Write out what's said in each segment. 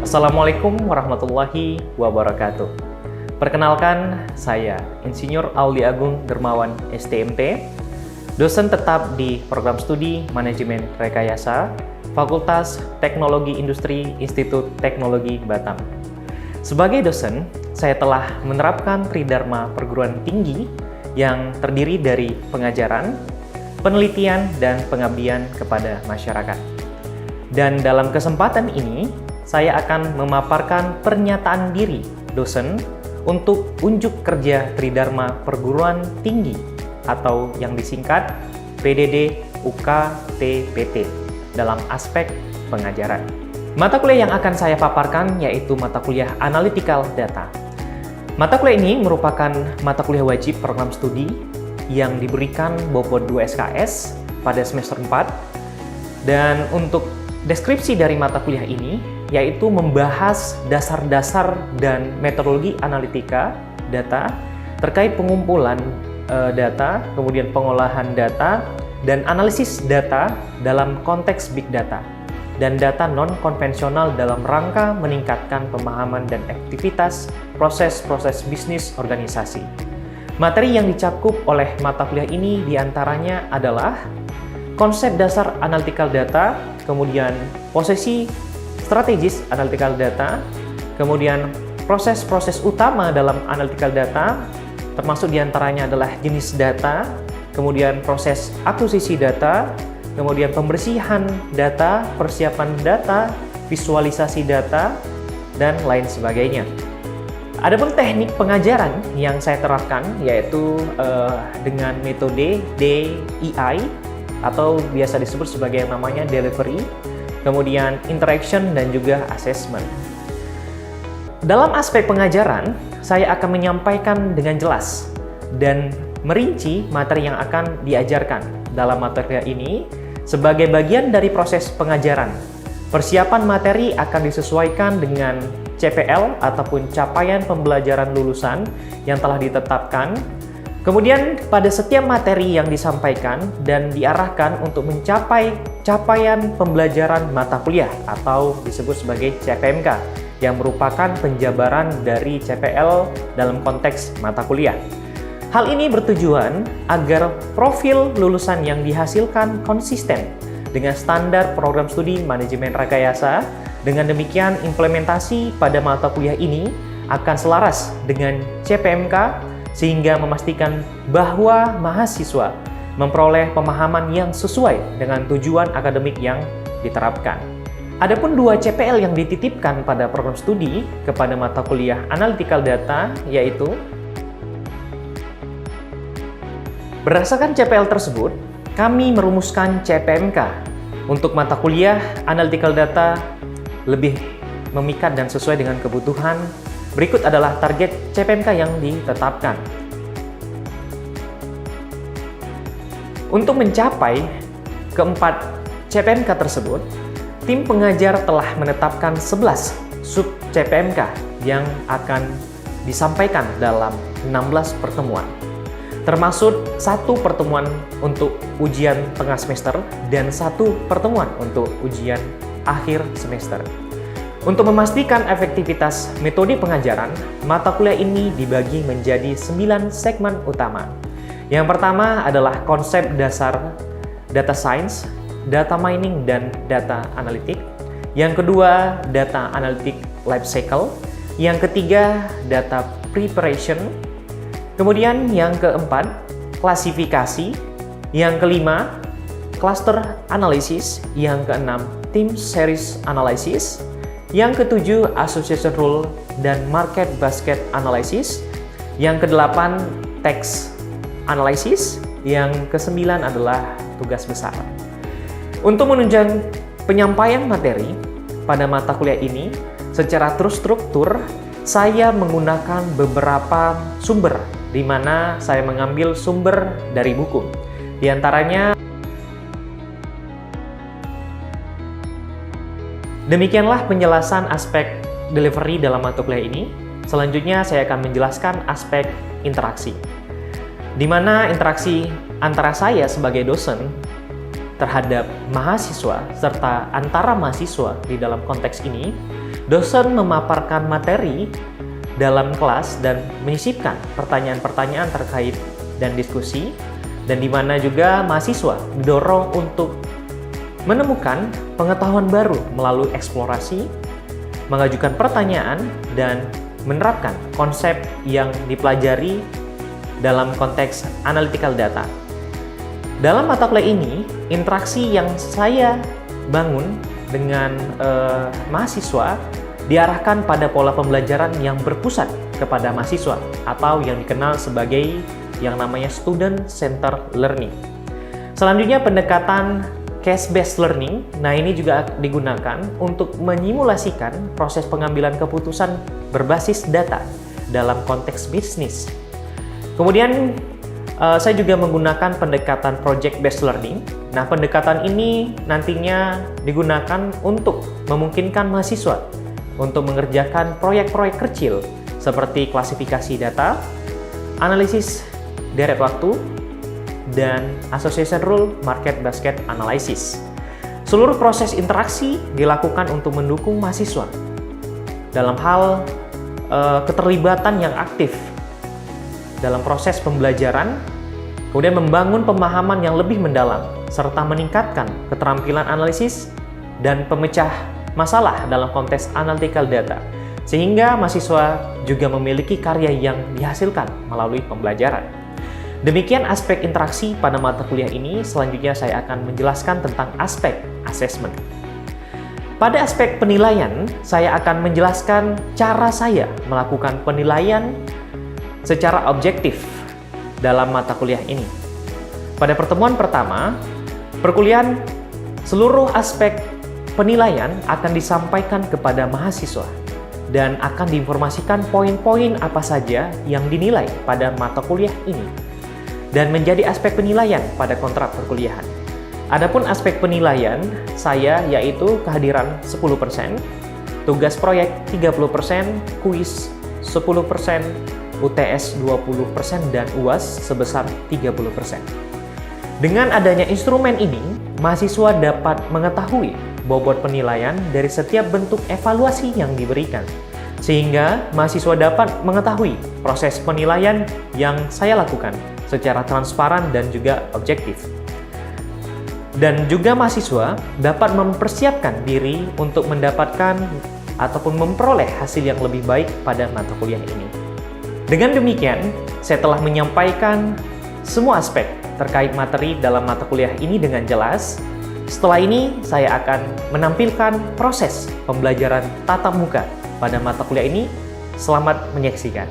Assalamualaikum warahmatullahi wabarakatuh. Perkenalkan, saya Insinyur Auli Agung Dermawan STMT, dosen tetap di Program Studi Manajemen Rekayasa, Fakultas Teknologi Industri Institut Teknologi Batam. Sebagai dosen, saya telah menerapkan Tridharma Perguruan Tinggi yang terdiri dari pengajaran, penelitian, dan pengabdian kepada masyarakat. Dan dalam kesempatan ini, saya akan memaparkan pernyataan diri dosen untuk unjuk kerja Tridharma Perguruan Tinggi atau yang disingkat PDD UKTPT dalam aspek pengajaran. Mata kuliah yang akan saya paparkan yaitu mata kuliah Analytical Data. Mata kuliah ini merupakan mata kuliah wajib program studi yang diberikan bobot 2 SKS pada semester 4. Dan untuk deskripsi dari mata kuliah ini yaitu membahas dasar-dasar dan metodologi analitika data terkait pengumpulan data, kemudian pengolahan data, dan analisis data dalam konteks big data dan data non-konvensional dalam rangka meningkatkan pemahaman dan aktivitas proses-proses bisnis organisasi. Materi yang dicakup oleh mata kuliah ini diantaranya adalah konsep dasar analytical data, kemudian posisi strategis analytical data, kemudian proses-proses utama dalam analytical data, termasuk diantaranya adalah jenis data, kemudian proses akuisisi data, kemudian pembersihan data, persiapan data, visualisasi data, dan lain sebagainya. Adapun teknik pengajaran yang saya terapkan yaitu dengan metode DEI atau biasa disebut sebagai yang namanya delivery, kemudian interaction, dan juga assessment. Dalam aspek pengajaran, saya akan menyampaikan dengan jelas dan merinci materi yang akan diajarkan dalam materi ini sebagai bagian dari proses pengajaran. Persiapan materi akan disesuaikan dengan CPL ataupun capaian pembelajaran lulusan yang telah ditetapkan. Kemudian pada setiap materi yang disampaikan dan diarahkan untuk mencapai capaian pembelajaran mata kuliah atau disebut sebagai CPMK yang merupakan penjabaran dari CPL dalam konteks mata kuliah. Hal ini bertujuan agar profil lulusan yang dihasilkan konsisten dengan standar program studi manajemen rekayasa. Dengan demikian, implementasi pada mata kuliah ini akan selaras dengan CPMK sehingga memastikan bahwa mahasiswa memperoleh pemahaman yang sesuai dengan tujuan akademik yang diterapkan. Adapun 2 CPL yang dititipkan pada program studi kepada mata kuliah Analytical Data yaitu berdasarkan CPL tersebut, kami merumuskan CPMK untuk mata kuliah Analytical Data lebih memikat dan sesuai dengan kebutuhan. Berikut adalah target CPMK yang ditetapkan. Untuk mencapai keempat CPMK tersebut, tim pengajar telah menetapkan 11 sub CPMK yang akan disampaikan dalam 16 pertemuan. Termasuk 1 pertemuan untuk ujian tengah semester dan 1 pertemuan untuk ujian akhir semester. Untuk memastikan efektivitas metode pengajaran, mata kuliah ini dibagi menjadi 9 segmen utama. Yang pertama adalah konsep dasar data science, data mining, dan data analytic. Yang kedua, data analytic life cycle. Yang ketiga, data preparation. Kemudian yang keempat, klasifikasi. Yang kelima, cluster analysis. Yang keenam, team series analysis. Yang ketujuh, association rule dan market basket analysis. Yang kedelapan, text analysis. Yang kesembilan adalah tugas besar. Untuk menunjang penyampaian materi pada mata kuliah ini secara terstruktur, saya menggunakan beberapa sumber di mana saya mengambil sumber dari buku. Di antaranya demikianlah penjelasan aspek delivery dalam mata kuliah ini. Selanjutnya saya akan menjelaskan aspek interaksi, di mana interaksi antara saya sebagai dosen terhadap mahasiswa serta antara mahasiswa di dalam konteks ini Dosen memaparkan materi dalam kelas dan menyisipkan pertanyaan-pertanyaan terkait dan diskusi, dan di mana juga mahasiswa didorong untuk menemukan pengetahuan baru melalui eksplorasi, mengajukan pertanyaan, dan menerapkan konsep yang dipelajari dalam konteks analytical data. Dalam mata kuliah ini, interaksi yang saya bangun dengan mahasiswa diarahkan pada pola pembelajaran yang berpusat kepada mahasiswa atau yang dikenal sebagai yang namanya student center learning. Selanjutnya pendekatan case-based learning. Nah, ini juga digunakan untuk menyimulasikan proses pengambilan keputusan berbasis data dalam konteks bisnis. Kemudian saya juga menggunakan pendekatan project-based learning. Nah, pendekatan ini nantinya digunakan untuk memungkinkan mahasiswa untuk mengerjakan proyek-proyek kecil seperti klasifikasi data, analisis deret waktu, dan association rule market basket analysis. Seluruh proses interaksi dilakukan untuk mendukung mahasiswa dalam hal keterlibatan yang aktif dalam proses pembelajaran, kemudian membangun pemahaman yang lebih mendalam, serta meningkatkan keterampilan analisis dan pemecah masalah dalam konteks analytical data, sehingga mahasiswa juga memiliki karya yang dihasilkan melalui pembelajaran. Demikian aspek interaksi pada mata kuliah ini. Selanjutnya saya akan menjelaskan tentang aspek assessment. Pada aspek penilaian, saya akan menjelaskan cara saya melakukan penilaian secara objektif dalam mata kuliah ini. Pada pertemuan pertama, perkuliahan seluruh aspek penilaian akan disampaikan kepada mahasiswa dan akan diinformasikan poin-poin apa saja yang dinilai pada mata kuliah ini dan menjadi aspek penilaian pada kontrak perkuliahan. Adapun aspek penilaian saya yaitu kehadiran 10%, tugas proyek 30%, kuis 10%, UTS 20%, dan UAS sebesar 30%. Dengan adanya instrumen ini, mahasiswa dapat mengetahui bobot penilaian dari setiap bentuk evaluasi yang diberikan, sehingga mahasiswa dapat mengetahui proses penilaian yang saya lakukan secara transparan dan juga objektif. Dan juga mahasiswa dapat mempersiapkan diri untuk mendapatkan ataupun memperoleh hasil yang lebih baik pada mata kuliah ini. Dengan demikian, saya telah menyampaikan semua aspek terkait materi dalam mata kuliah ini dengan jelas. Setelah ini, saya akan menampilkan proses pembelajaran tatap muka pada mata kuliah ini. Selamat menyaksikan.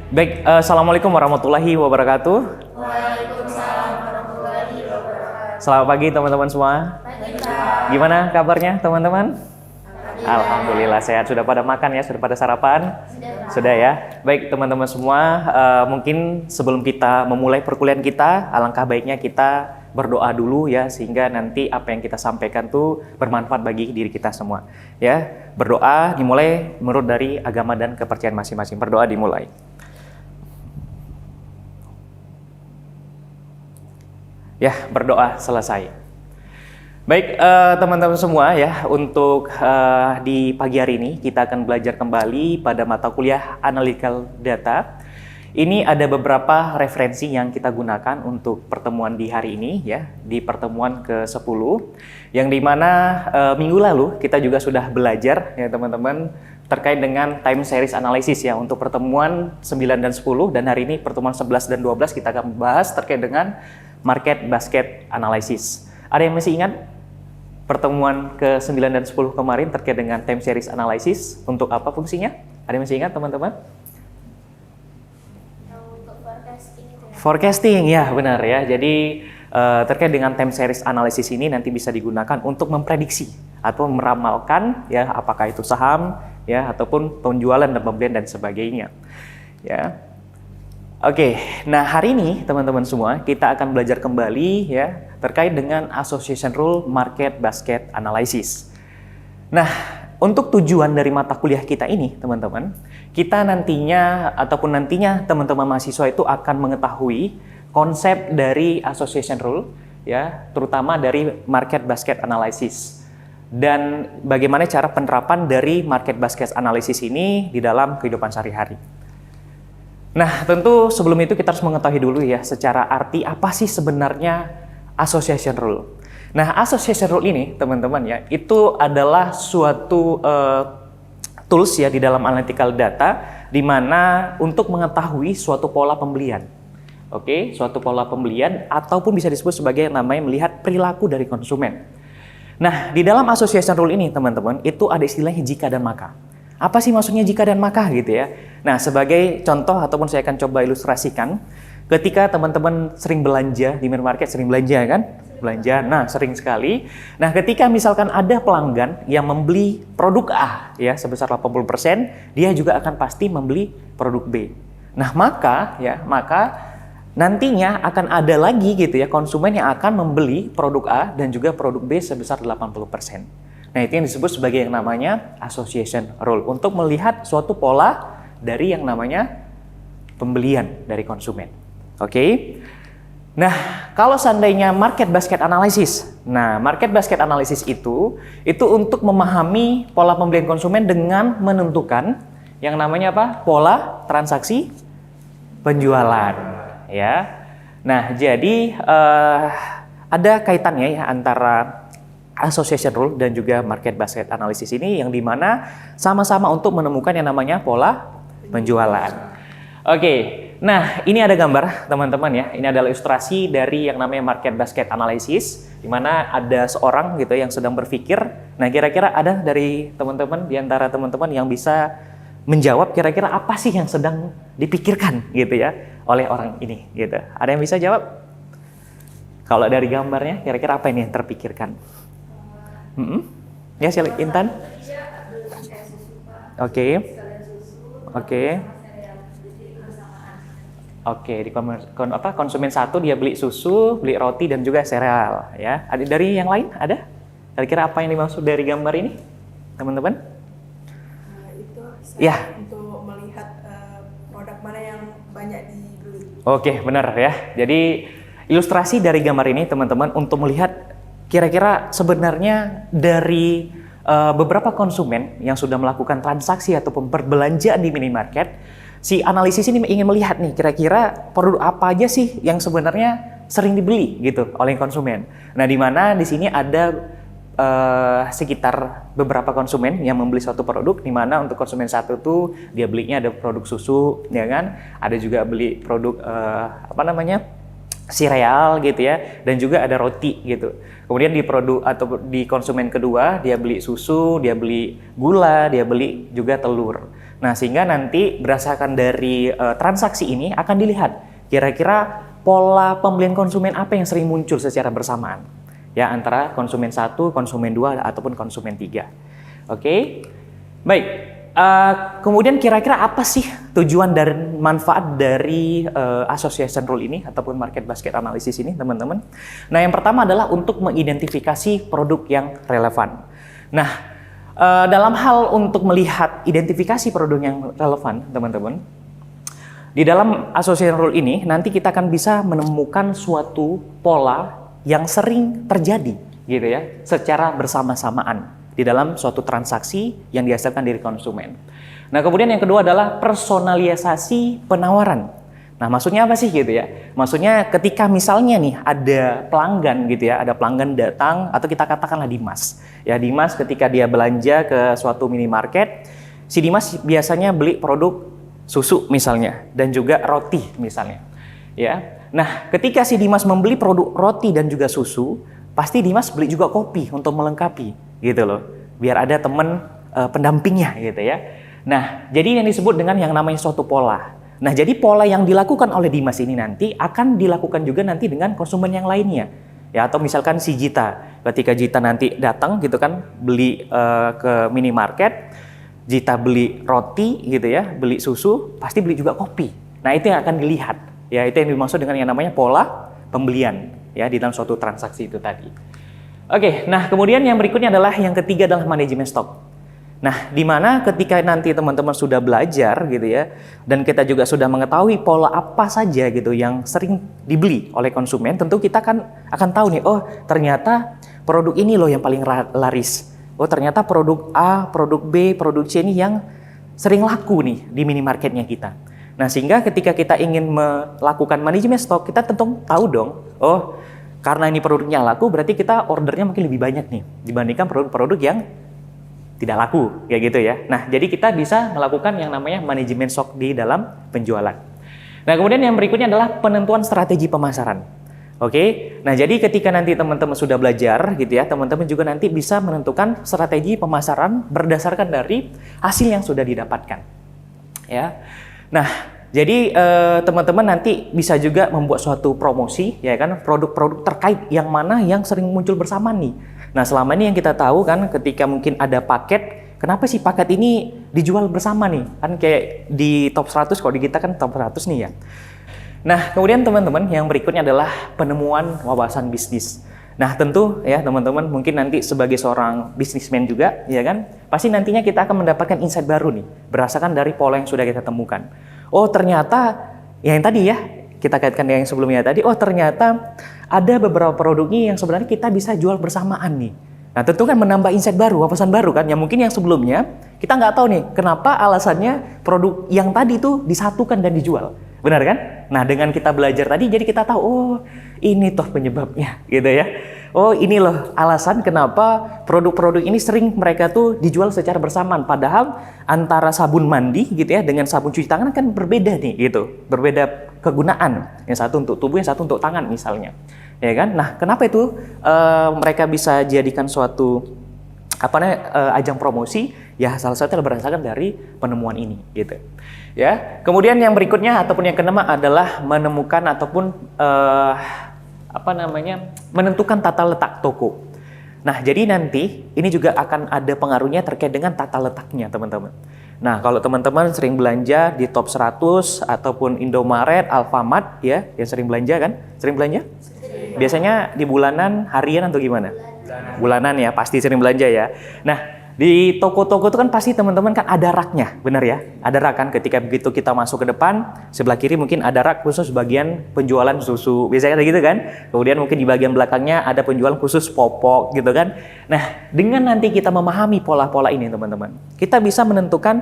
Baik, Assalamualaikum warahmatullahi wabarakatuh. Waalaikumsalam warahmatullahi wabarakatuh. Selamat pagi teman-teman semua. Pagi, Pak. Gimana kabarnya teman-teman? Alhamdulillah sehat. Sudah pada makan ya? Sudah pada sarapan? Sudah ya? Baik teman-teman semua, mungkin sebelum kita memulai perkuliahan kita, alangkah baiknya kita berdoa dulu ya, sehingga nanti apa yang kita sampaikan tuh bermanfaat bagi diri kita semua. Ya, berdoa dimulai menurut dari agama dan kepercayaan masing-masing. Berdoa dimulai. Ya, berdoa selesai. Baik, teman-teman semua ya, untuk di pagi hari ini kita akan belajar kembali pada mata kuliah Analytical Data. Ini ada beberapa referensi yang kita gunakan untuk pertemuan di hari ini ya, di pertemuan ke-10, yang dimana minggu lalu kita juga sudah belajar ya teman-teman terkait dengan time series analysis ya untuk pertemuan 9 dan 10, dan hari ini pertemuan 11 dan 12 kita akan membahas terkait dengan market basket analysis. Ada yang masih ingat pertemuan ke-9 dan 10 kemarin terkait dengan time series analysis? Untuk apa fungsinya? Ada yang masih ingat teman-teman? Untuk forecasting itu. Forecasting, ya benar ya. Jadi terkait dengan time series analysis ini nanti bisa digunakan untuk memprediksi atau meramalkan ya apakah itu saham ya ataupun penjualan dan pembelian dan sebagainya. Ya. Oke, nah hari ini teman-teman semua kita akan belajar kembali ya terkait dengan Association Rule Market Basket Analysis. Nah, untuk tujuan dari mata kuliah kita ini teman-teman, kita nantinya teman-teman mahasiswa itu akan mengetahui konsep dari Association Rule ya, terutama dari Market Basket Analysis. dan bagaimana cara penerapan dari market basket analysis ini di dalam kehidupan sehari-hari. Nah, tentu sebelum itu kita harus mengetahui dulu ya secara arti apa sih sebenarnya association rule. Nah, association rule ini teman-teman ya, itu adalah suatu tools ya di dalam analytical data di mana untuk mengetahui suatu pola pembelian. Oke, suatu pola pembelian ataupun bisa disebut sebagai namanya melihat perilaku dari konsumen. Nah, di dalam association rule ini teman-teman, itu ada istilahnya jika dan maka. Apa sih maksudnya jika dan maka gitu ya? Nah, sebagai contoh ataupun saya akan coba ilustrasikan, ketika teman-teman sering belanja di minimarket, sering belanja kan? Belanja, nah sering sekali. Nah, ketika misalkan ada pelanggan yang membeli produk A ya sebesar 80%, dia juga akan pasti membeli produk B. Nah, maka nantinya akan ada lagi gitu ya konsumen yang akan membeli produk A dan juga produk B sebesar 80%. Nah, itu yang disebut sebagai yang namanya association rule untuk melihat suatu pola dari yang namanya pembelian dari konsumen. Oke. Nah, kalau seandainya market basket analysis. Nah, market basket analysis itu untuk memahami pola pembelian konsumen dengan menentukan yang namanya apa? Pola transaksi penjualan. Ya, nah jadi ada kaitannya ya antara association rule dan juga market basket analysis ini yang dimana sama-sama untuk menemukan yang namanya pola penjualan. Oke, nah ini ada gambar teman-teman ya, ini adalah ilustrasi dari yang namanya market basket analysis, di mana ada seorang gitu yang sedang berpikir. Nah, kira-kira ada dari teman-teman di antara teman-teman yang bisa menjawab kira-kira apa sih yang sedang dipikirkan gitu ya oleh orang ini gitu. Ada yang bisa jawab? Kalau dari gambarnya kira-kira apa ini yang terpikirkan? Ya, silakan Intan. Oke. Oke, di konsumen satu dia beli susu, beli roti dan juga sereal ya. Ada dari yang lain ada? Kira-kira apa yang dimaksud dari gambar ini? Teman-teman? Ya. Untuk melihat produk mana yang banyak dibeli. Oke, benar ya. Jadi ilustrasi dari gambar ini teman-teman untuk melihat kira-kira sebenarnya dari beberapa konsumen yang sudah melakukan transaksi ataupun perbelanjaan di minimarket, si analisis ini ingin melihat nih kira-kira produk apa aja sih yang sebenarnya sering dibeli gitu oleh konsumen. Nah, di mana di sini ada sekitar beberapa konsumen yang membeli suatu produk, di mana untuk konsumen satu tuh dia belinya ada produk susu, ya kan? Ada juga beli produk sereal gitu ya, dan juga ada roti gitu. Kemudian di produk atau di konsumen kedua dia beli susu, dia beli gula, dia beli juga telur. Nah, sehingga nanti berdasarkan dari transaksi ini akan dilihat kira-kira pola pembelian konsumen apa yang sering muncul secara bersamaan. Ya, antara konsumen 1, konsumen 2, ataupun konsumen 3. Oke, baik. Kemudian kira-kira apa sih tujuan dan manfaat dari association rule ini ataupun market basket analysis ini, teman-teman? Nah, yang pertama adalah untuk mengidentifikasi produk yang relevan. Nah, dalam hal untuk melihat identifikasi produk yang relevan, teman-teman, di dalam association rule ini nanti kita akan bisa menemukan suatu pola yang sering terjadi gitu ya secara bersama-samaan di dalam suatu transaksi yang dihasilkan dari konsumen. Nah, kemudian yang kedua adalah personalisasi penawaran. Nah, maksudnya apa sih gitu ya? Maksudnya ketika misalnya nih ada pelanggan gitu ya, ada pelanggan datang atau kita katakanlah Dimas. Ya, Dimas ketika dia belanja ke suatu minimarket, si Dimas biasanya beli produk susu misalnya dan juga roti misalnya. Ya. Nah, ketika si Dimas membeli produk roti dan juga susu, pasti Dimas beli juga kopi untuk melengkapi, gitu loh. Biar ada teman pendampingnya, gitu ya. Nah, jadi yang disebut dengan yang namanya suatu pola. Nah, jadi pola yang dilakukan oleh Dimas ini nanti akan dilakukan juga nanti dengan konsumen yang lainnya. Ya, atau misalkan si Jita, ketika Jita nanti datang gitu kan, beli ke minimarket, Jita beli roti gitu ya, beli susu, pasti beli juga kopi. Nah, itu yang akan dilihat. Ya, itu yang dimaksud dengan yang namanya pola pembelian ya di dalam suatu transaksi itu tadi. Oke, nah kemudian yang berikutnya adalah yang ketiga adalah manajemen stok. Nah, di mana ketika nanti teman-teman sudah belajar gitu ya, dan kita juga sudah mengetahui pola apa saja gitu yang sering dibeli oleh konsumen, tentu kita akan tahu nih, oh ternyata produk ini loh yang paling laris. oh ternyata produk A, produk B, produk C ini yang sering laku nih di minimarketnya kita. Nah, sehingga ketika kita ingin melakukan manajemen stok, kita tentu tahu dong, oh karena ini produknya laku, berarti kita ordernya mungkin lebih banyak nih dibandingkan produk-produk yang tidak laku, kayak gitu ya. Nah, jadi kita bisa melakukan yang namanya manajemen stok di dalam penjualan. Nah, kemudian yang berikutnya adalah penentuan strategi pemasaran. Oke, nah jadi ketika nanti teman-teman sudah belajar gitu ya, teman-teman juga nanti bisa menentukan strategi pemasaran berdasarkan dari hasil yang sudah didapatkan. Ya, nah jadi teman-teman nanti bisa juga membuat suatu promosi, ya kan, produk-produk terkait yang mana yang sering muncul bersama nih. Nah selama ini yang kita tahu kan, ketika mungkin ada paket, kenapa sih paket ini dijual bersama nih? Kan kayak di top 100, kalau di kita kan top 100 nih ya. Nah, kemudian teman-teman yang berikutnya adalah penemuan wawasan bisnis. Nah, tentu ya teman-teman mungkin nanti sebagai seorang bisnismen juga, ya kan, pasti nantinya kita akan mendapatkan insight baru nih, berdasarkan dari pola yang sudah kita temukan. Oh, ternyata yang tadi ya, kita kaitkan dengan yang sebelumnya tadi, oh ternyata ada beberapa produknya yang sebenarnya kita bisa jual bersamaan nih. Nah, tentu kan menambah insight baru, wawasan baru kan, yang mungkin yang sebelumnya kita nggak tahu nih, kenapa alasannya produk yang tadi itu disatukan dan dijual. Benar kan? Nah, dengan kita belajar tadi, jadi kita tahu, oh ini toh penyebabnya, gitu ya. Oh ini loh alasan kenapa produk-produk ini sering mereka tuh dijual secara bersamaan. Padahal antara sabun mandi gitu ya dengan sabun cuci tangan kan berbeda nih, gitu. Berbeda kegunaan. Yang satu untuk tubuh, yang satu untuk tangan misalnya. Ya kan? Nah, kenapa itu mereka bisa jadikan suatu ajang promosi? Ya salah satu berdasarkan dari penemuan ini, gitu. Ya, kemudian yang berikutnya ataupun yang keenam adalah menemukan ataupun menentukan tata letak toko. Nah, jadi nanti ini juga akan ada pengaruhnya terkait dengan tata letaknya, teman-teman. Nah, kalau teman-teman sering belanja di top 100 ataupun Indomaret, Alfamart ya, yang sering belanja kan? Sering belanja? Biasanya di bulanan, harian atau gimana? Bulanan ya, pasti sering belanja ya. Nah, di toko-toko itu kan pasti teman-teman kan ada raknya, benar ya? Ada rak kan, ketika begitu kita masuk ke depan, sebelah kiri mungkin ada rak khusus bagian penjualan susu, biasanya kayak gitu kan? Kemudian mungkin di bagian belakangnya ada penjualan khusus popok gitu kan? Nah, dengan nanti kita memahami pola-pola ini teman-teman, kita bisa menentukan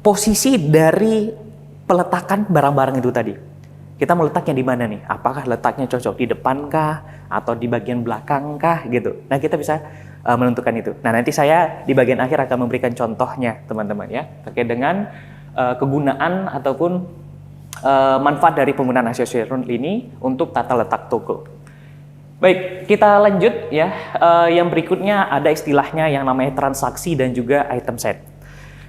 posisi dari peletakan barang-barang itu tadi. Kita meletaknya di mana nih? Apakah letaknya cocok di depan kah? Atau di bagian belakang kah? Gitu. Nah, kita bisa menentukan itu. Nah, nanti saya di bagian akhir akan memberikan contohnya, teman-teman ya, terkait dengan kegunaan ataupun manfaat dari penggunaan aksesori ini untuk tata letak toko. Baik, kita lanjut ya. Yang berikutnya ada istilahnya yang namanya transaksi dan juga item set.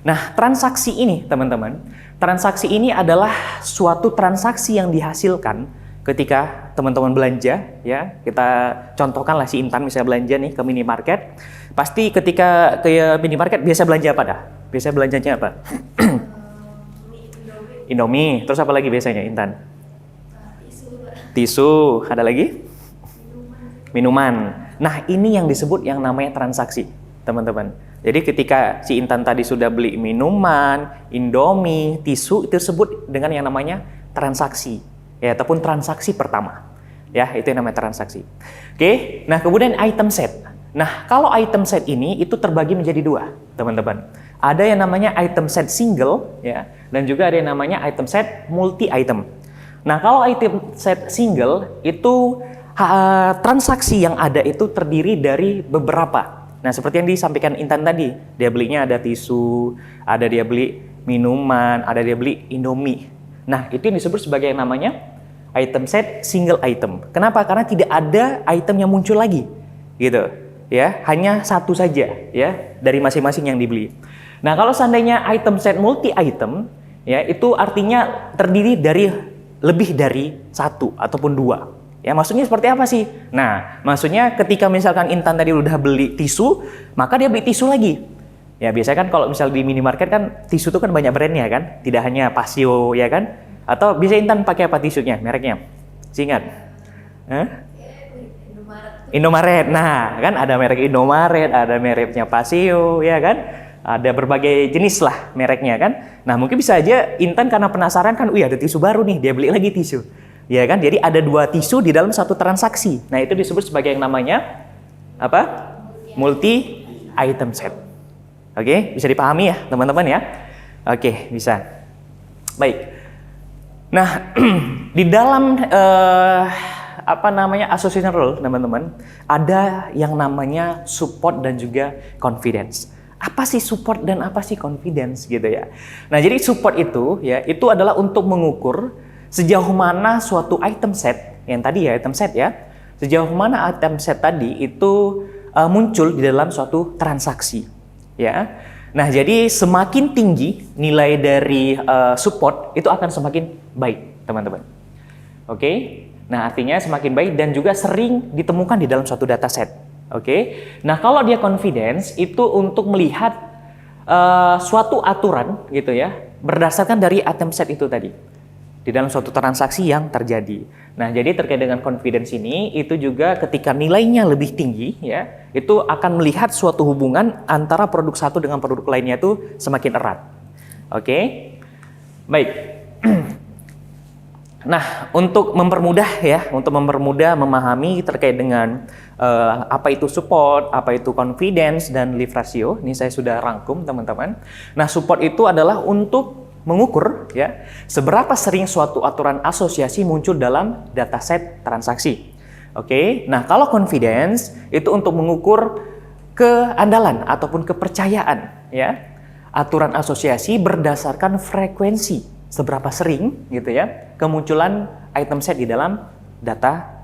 Nah, transaksi ini, teman-teman, transaksi ini adalah suatu transaksi yang dihasilkan ketika teman-teman belanja, ya. Kita contohkanlah si Intan misalnya belanja nih ke minimarket. Pasti ketika ke minimarket biasa belanja apa dah? Biasa belanjanya apa? Indomie. Terus apa lagi biasanya, Intan? Tisu. Ada lagi? Minuman. Nah, ini yang disebut yang namanya transaksi, teman-teman. Jadi ketika si Intan tadi sudah beli minuman, Indomie, tisu, itu disebut dengan yang namanya transaksi. Ya, ataupun transaksi pertama. Ya, itu yang namanya transaksi. Oke, nah kemudian item set. Nah, kalau item set ini itu terbagi menjadi dua, teman-teman. Ada yang namanya item set single, ya, dan juga ada yang namanya item set multi item. Nah, kalau item set single itu transaksi yang ada itu terdiri dari beberapa. Nah, seperti yang disampaikan Intan tadi, dia belinya ada tisu, ada dia beli minuman, ada dia beli Indomie. Nah, itu yang disebut sebagai yang namanya item set single item. Kenapa? Karena tidak ada item yang muncul lagi, gitu. Ya, hanya satu saja, ya, dari masing-masing yang dibeli. Nah, kalau seandainya item set multi item, ya, itu artinya terdiri dari lebih dari satu ataupun dua. Ya, maksudnya seperti apa sih? Nah, maksudnya ketika misalkan Intan tadi udah beli tisu, maka dia beli tisu lagi. Ya, biasanya kan kalau misal di minimarket kan tisu itu kan banyak brandnya kan? Tidak hanya Pasio, ya kan? Atau bisa Intan pakai apa tisunya, mereknya? Ingat? Indomaret. Nah, kan ada merek Indomaret, ada mereknya Pasio, ya kan? Ada berbagai jenis lah mereknya kan? Nah, mungkin bisa aja Intan karena penasaran kan, ada tisu baru nih, dia beli lagi tisu. Ya kan, jadi ada dua tisu di dalam satu transaksi. Nah, itu disebut sebagai yang namanya apa? Multi item set. Oke, bisa dipahami ya teman-teman ya? Oke, bisa. Baik. Nah, di dalam association role teman-teman, ada yang namanya support dan juga confidence. Apa sih support dan apa sih confidence gitu ya? Nah, jadi support itu ya, itu adalah untuk mengukur sejauh mana suatu item set, yang tadi ya item set ya, sejauh mana item set tadi itu muncul di dalam suatu transaksi ya. Nah, jadi semakin tinggi nilai dari support itu akan semakin baik, teman-teman. Oke? Nah, artinya semakin baik dan juga sering ditemukan di dalam suatu dataset. Oke? Nah, kalau dia confidence itu untuk melihat suatu aturan gitu ya, berdasarkan dari item set itu tadi di dalam suatu transaksi yang terjadi. Nah, jadi terkait dengan confidence ini, itu juga ketika nilainya lebih tinggi, ya, itu akan melihat suatu hubungan antara produk satu dengan produk lainnya itu semakin erat. Oke, baik. Nah, untuk mempermudah memahami terkait dengan apa itu support, apa itu confidence, dan leave ratio, ini saya sudah rangkum, teman-teman. Nah, support itu adalah untuk mengukur ya seberapa sering suatu aturan asosiasi muncul dalam dataset transaksi. Oke. Nah, kalau confidence itu untuk mengukur keandalan ataupun kepercayaan ya aturan asosiasi berdasarkan frekuensi seberapa sering gitu ya kemunculan item set di dalam data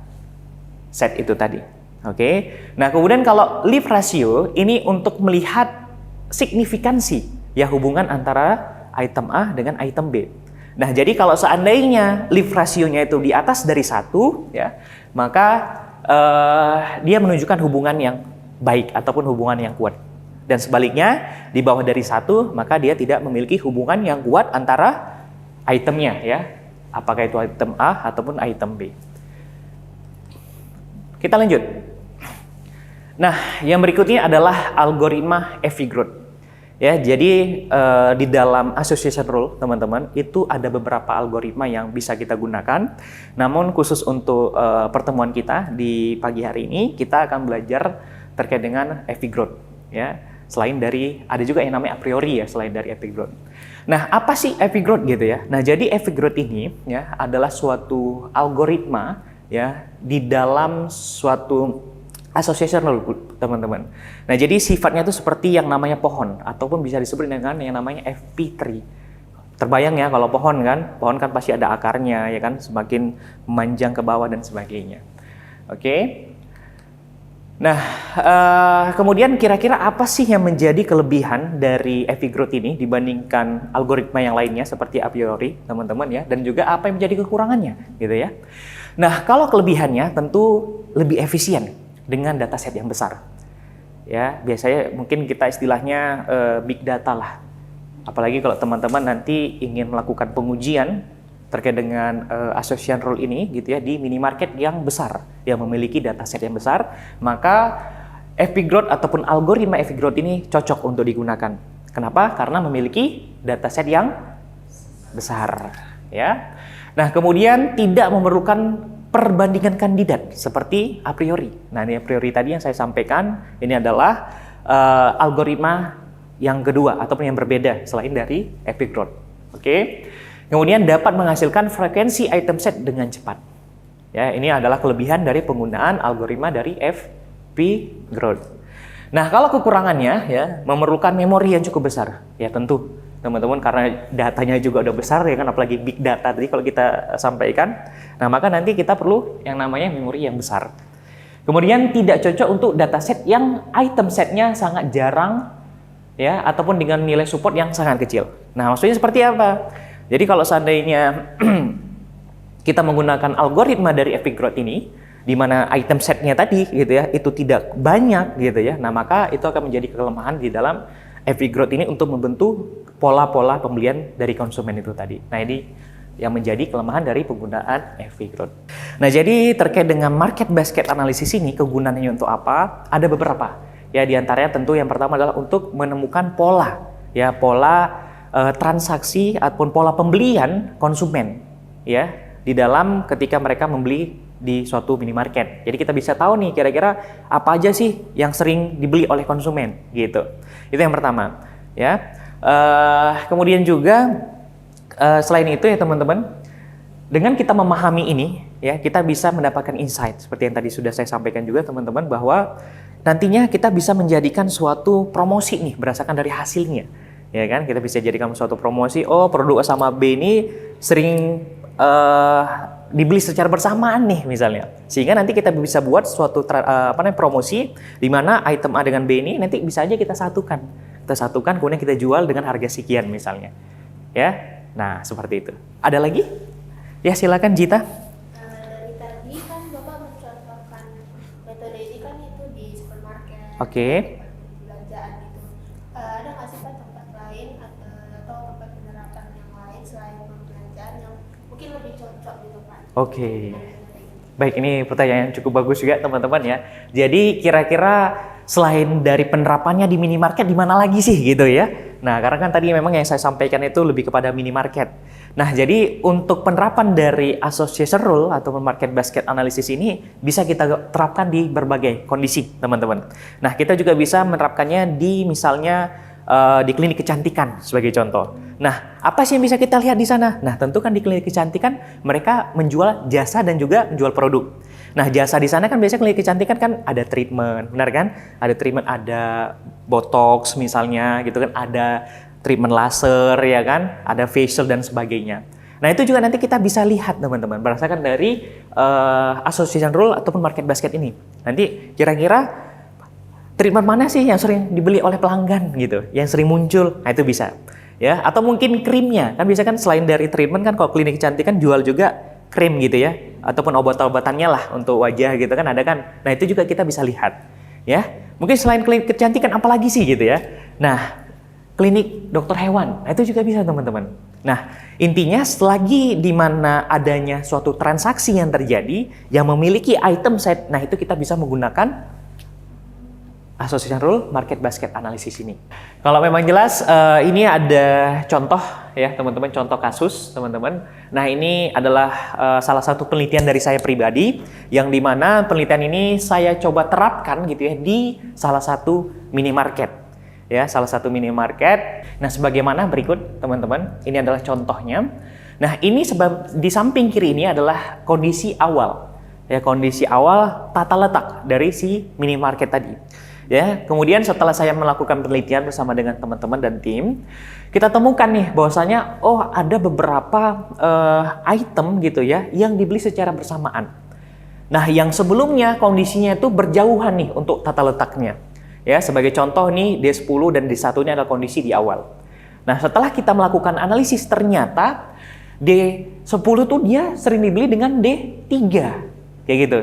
set itu tadi. Oke. Nah, kemudian kalau leave ratio ini untuk melihat signifikansi ya hubungan antara item A dengan item B. Nah, jadi kalau seandainya leave ratio-nya itu di atas dari 1, ya, maka dia menunjukkan hubungan yang baik ataupun hubungan yang kuat. Dan sebaliknya, di bawah dari 1, maka dia tidak memiliki hubungan yang kuat antara itemnya, ya. Apakah itu item A ataupun item B. Kita lanjut. Nah, yang berikutnya adalah algoritma Avogadro. Ya, jadi di dalam association rule, teman-teman, itu ada beberapa algoritma yang bisa kita gunakan. Namun khusus untuk pertemuan kita di pagi hari ini, kita akan belajar terkait dengan Avogadro. Ya, selain dari ada juga yang namanya a priori ya, selain dari Avogadro. Nah, apa sih Avogadro gitu ya? Nah, jadi Avogadro ini ya adalah suatu algoritma ya di dalam suatu association rule, teman-teman. Nah, jadi sifatnya itu seperti yang namanya pohon ataupun bisa disebut dengan yang namanya FP3. Terbayang ya kalau pohon kan pasti ada akarnya ya kan, semakin memanjang ke bawah dan sebagainya. Oke. Nah, kemudian kira-kira apa sih yang menjadi kelebihan dari Avogadro ini dibandingkan algoritma yang lainnya seperti a priori, teman-teman ya, dan juga apa yang menjadi kekurangannya gitu ya. Nah, kalau kelebihannya tentu lebih efisien dengan dataset yang besar. Ya, biasanya mungkin kita istilahnya big data lah. Apalagi kalau teman-teman nanti ingin melakukan pengujian terkait dengan association rule ini gitu ya di minimarket yang besar, yang memiliki dataset yang besar, maka Avogadro ataupun algoritma Avogadro ini cocok untuk digunakan. Kenapa? Karena memiliki dataset yang besar, ya. Nah, kemudian tidak memerlukan perbandingan kandidat seperti a priori. Nah, ini a priori tadi yang saya sampaikan, ini adalah algoritma yang kedua ataupun yang berbeda selain dari Avogadro. Oke. Kemudian dapat menghasilkan frekuensi item set dengan cepat. Ya, ini adalah kelebihan dari penggunaan algoritma dari Avogadro. Nah, kalau kekurangannya ya memerlukan memori yang cukup besar. Ya, tentu teman-teman karena datanya juga udah besar ya kan, apalagi big data tadi kalau kita sampaikan. Nah, maka nanti kita perlu yang namanya memori yang besar. Kemudian tidak cocok untuk dataset yang item setnya sangat jarang ya ataupun dengan nilai support yang sangat kecil. Nah, maksudnya seperti apa? Jadi kalau seandainya kita menggunakan algoritma dari Avogadro ini di mana item setnya tadi gitu ya itu tidak banyak gitu ya. Nah, maka itu akan menjadi kelemahan di dalam Avogadro ini untuk membentuk pola-pola pembelian dari konsumen itu tadi. Nah, ini yang menjadi kelemahan dari penggunaan Avogadro. Nah, jadi terkait dengan market basket analysis ini kegunaannya untuk apa? Ada beberapa. Ya, di antaranya tentu yang pertama adalah untuk menemukan pola, ya, pola transaksi ataupun pola pembelian konsumen, ya, di dalam ketika mereka membeli di suatu minimarket. Jadi kita bisa tahu nih kira-kira apa aja sih yang sering dibeli oleh konsumen gitu. Itu yang pertama ya. Kemudian juga selain itu ya teman-teman, dengan kita memahami ini ya, kita bisa mendapatkan insight seperti yang tadi sudah saya sampaikan juga teman-teman, bahwa nantinya kita bisa menjadikan suatu promosi nih berdasarkan dari hasilnya. Ya kan, kita bisa jadikan suatu promosi, oh produk A sama B ini sering dibeli secara bersamaan nih misalnya, sehingga nanti kita bisa buat suatu promosi di mana item A dengan B ini nanti bisa aja kita satukan kemudian kita jual dengan harga sekian misalnya ya. Nah seperti itu. Ada lagi ya, silakan Jita. Dari tadi kan Bapak mencontohkan metode ini kan itu di supermarket, Oke. belanjaan gitu. Ada nggak sih Pak tempat lain atau tempat penerapan yang lain selain pembelanjaan yang mungkin lebih cocok gitu Pak? Oke. Baik, ini pertanyaan yang cukup bagus juga teman-teman ya. Jadi kira-kira selain dari penerapannya di minimarket di mana lagi sih gitu ya. Nah, karena kan tadi memang yang saya sampaikan itu lebih kepada minimarket. Nah, jadi untuk penerapan dari association rule atau market basket analysis ini bisa kita terapkan di berbagai kondisi teman-teman. Nah, kita juga bisa menerapkannya di misalnya di klinik kecantikan sebagai contoh. Nah, apa sih yang bisa kita lihat di sana? Nah, tentu kan di klinik kecantikan mereka menjual jasa dan juga menjual produk. Nah, jasa di sana kan biasanya klinik kecantikan kan ada treatment, benar kan? Ada treatment, ada botox misalnya gitu kan, ada treatment laser ya kan, ada facial dan sebagainya. Nah, itu juga nanti kita bisa lihat teman-teman berdasarkan dari association rule ataupun market basket ini. Nanti kira-kira treatment mana sih yang sering dibeli oleh pelanggan gitu, yang sering muncul, nah itu bisa. Ya, atau mungkin krimnya, kan biasanya kan selain dari treatment kan kalau klinik kecantikan jual juga krim gitu ya, ataupun obat-obatannya lah untuk wajah gitu kan ada kan. Nah itu juga kita bisa lihat. Ya, mungkin selain klinik kecantikan apalagi sih gitu ya. Nah, klinik dokter hewan, nah itu juga bisa teman-teman. Nah, intinya selagi di mana adanya suatu transaksi yang terjadi yang memiliki item set, nah itu kita bisa menggunakan association rule market basket analysis ini. Kalau memang jelas ini ada contoh ya teman-teman, contoh kasus teman-teman. Nah ini adalah salah satu penelitian dari saya pribadi yang dimana penelitian ini saya coba terapkan gitu ya di salah satu minimarket ya, salah satu minimarket. Nah sebagaimana berikut teman-teman, ini adalah contohnya. Nah ini sebab di samping kiri ini adalah kondisi awal ya, kondisi awal tata letak dari si minimarket tadi. Ya, kemudian setelah saya melakukan penelitian bersama dengan teman-teman dan tim, kita temukan nih bahwasanya oh ada beberapa item gitu ya yang dibeli secara bersamaan. Nah, yang sebelumnya kondisinya itu berjauhan nih untuk tata letaknya. Ya, sebagai contoh nih D10 dan D1 ini adalah kondisi di awal. Nah, setelah kita melakukan analisis ternyata D10 tuh dia sering dibeli dengan D3 kayak gitu.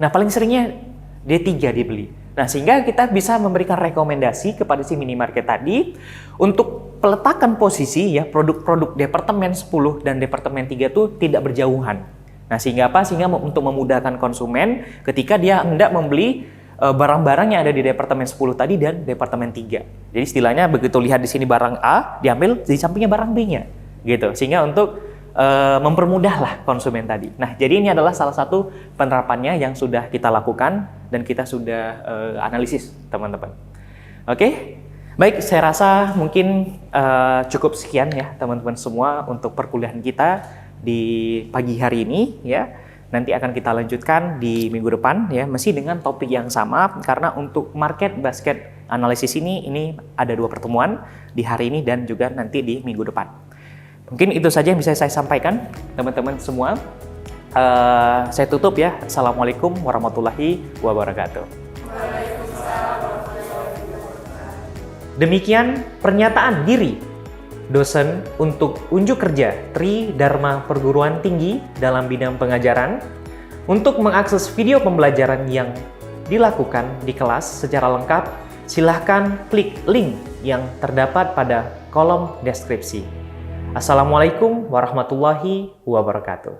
Nah, paling seringnya D3 dibeli. Nah, sehingga kita bisa memberikan rekomendasi kepada si minimarket tadi untuk peletakan posisi ya produk-produk departemen 10 dan departemen 3 itu tidak berjauhan. Nah, sehingga apa? Sehingga untuk memudahkan konsumen ketika dia hendak membeli barang-barang yang ada di departemen 10 tadi dan departemen 3. Jadi istilahnya begitu lihat di sini barang A, diambil di sampingnya barang B-nya. Gitu. Sehingga untuk mempermudahlah konsumen tadi. Nah, jadi ini adalah salah satu penerapannya yang sudah kita lakukan dan kita sudah analisis, teman-teman. Oke, baik. Saya rasa mungkin cukup sekian ya, teman-teman semua untuk perkuliahan kita di pagi hari ini ya. Nanti akan kita lanjutkan di minggu depan ya, masih dengan topik yang sama karena untuk market basket analisis ini ada 2 pertemuan di hari ini dan juga nanti di minggu depan. Mungkin itu saja yang bisa saya sampaikan, teman-teman semua. Saya tutup ya. Assalamualaikum warahmatullahi wabarakatuh. Demikian pernyataan diri dosen untuk unjuk kerja Tri Dharma Perguruan Tinggi dalam bidang pengajaran. Untuk mengakses video pembelajaran yang dilakukan di kelas secara lengkap, silahkan klik link yang terdapat pada kolom deskripsi. Assalamualaikum warahmatullahi wabarakatuh.